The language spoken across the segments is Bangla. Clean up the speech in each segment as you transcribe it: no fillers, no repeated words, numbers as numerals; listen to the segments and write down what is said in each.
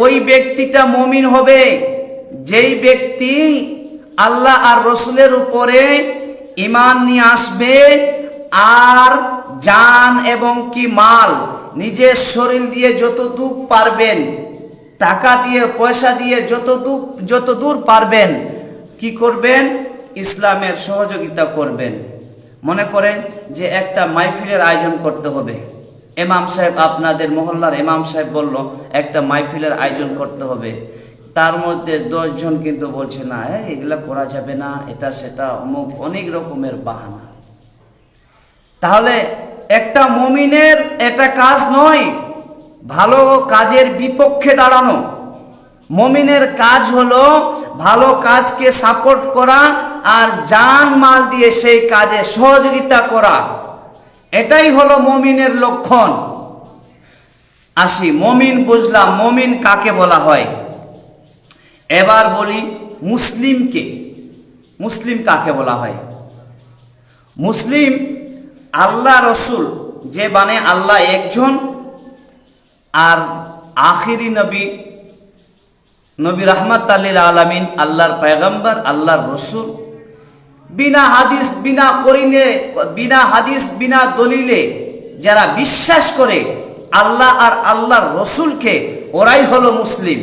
ওই ব্যক্তিটা মুমিন হবে যেই ব্যক্তি আল্লাহ আর রসুলের উপরে ঈমান নিয়ে আসবে, আর জান এবং কি মাল নিজের শরীর দিয়ে যতটুক পারবেন, টাকা দিয়ে পয়সা দিয়ে যতদূর পারবেন কি করবেন, ইসলামের সহযোগিতা করবেন। মনে করেন যে একটা মাহফিলের আয়োজন করতে হবে, ইমাম সাহেব, আপনাদের মহল্লার ইমাম সাহেব বলল একটা মাহফিলের আয়োজন করতে হবে, তার মধ্যে 10 জন কিন্তু বলছে না, এগুলা করা যাবে না, এটা সেটা অমুক, অনেক রকমের বাহানা। তাহলে একটা মুমিনের এটা কাজ নয় ভালো কাজের বিপক্ষে দাঁড়ানো। মুমিনের কাজ হলো ভালো কাজকে সাপোর্ট করা আর জান মাল দিয়ে সেই কাজে সহযোগিতা করা, এটাই হলো মুমিনের লক্ষণ। আসি, মুমিন বুঝলাম, মুমিন কাকে বলা হয়। এবার বলি মুসলিমকে। মুসলিম কাকে বলা হয়? মুসলিম আল্লাহ রসুল, যে মানে আল্লাহ একজন আর আখিরি নবী, নবী রাহমাতুল লিল আলামিন, আল্লাহর পয়গম্বর, আল্লাহর রসুল, বিনা হাদিস বিনা দলিলে যারা বিশ্বাস করে আল্লাহ আর আল্লাহর রসুলকে, ওরাই হলো মুসলিম।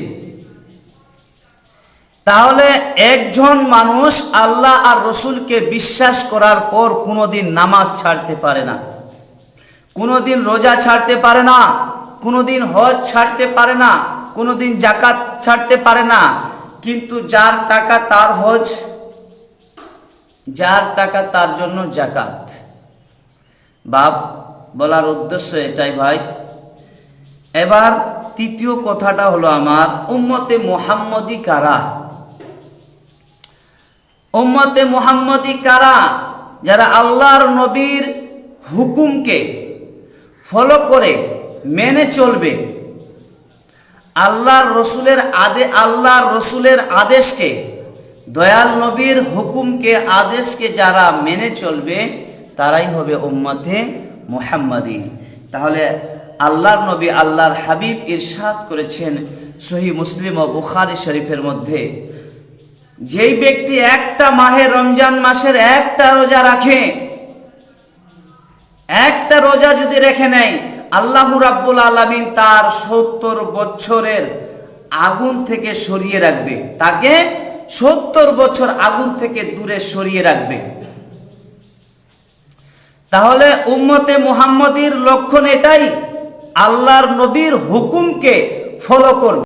তাহলে একজন মানুষ আল্লাহ আর রসুলকে বিশ্বাস করার পর কোনোদিন নামাজ ছাড়তে পারে না, কোনোদিন রোজা ছাড়তে পারে না, কোনোদিন হজ ছাড়তে পারে না, কোনোদিন যাকাত ছাড়তে পারে না। কিন্তু যার টাকা তার হজ, যার টাকা তার জন্য যাকাত। বাপ বলার উদ্দেশ্য এটাই ভাই। এবার তৃতীয় কথাটা হলো আমার, উম্মতে মুহাম্মদী কারা? উম্মতে মুহাম্মদী কারা? যারা আল্লাহর নবীর হুকুমকে ফলো করে মেনে চলবে, আল্লাহর রসুলের আদেশকে, দয়াল নবীর হুকুমকে, আদেশকে যারা মেনে চলবে তারাই হবে উম্মতে মুহাম্মদী। তাহলে আল্লাহর নবী, আল্লাহর হাবিব ইরশাদ করেছেন সহিহ মুসলিম ও বুখারী শরীফের মধ্যে, যেই ব্যক্তি একটা মাহে রমজান মাসের একটা রোজা রাখে, একটা রোজা যদি রেখে নেয়, আল্লাহ রাব্বুল আলামিন তার 70 বছরের আগুন থেকে সরিয়ে রাখবে, তাকে 70 বছর আগুন থেকে দূরে সরিয়ে রাখবে। তাহলে উম্মতে মুহাম্মদীর লক্ষণ এটাই, আল্লাহর নবীর হুকুমকে ফলো করবে।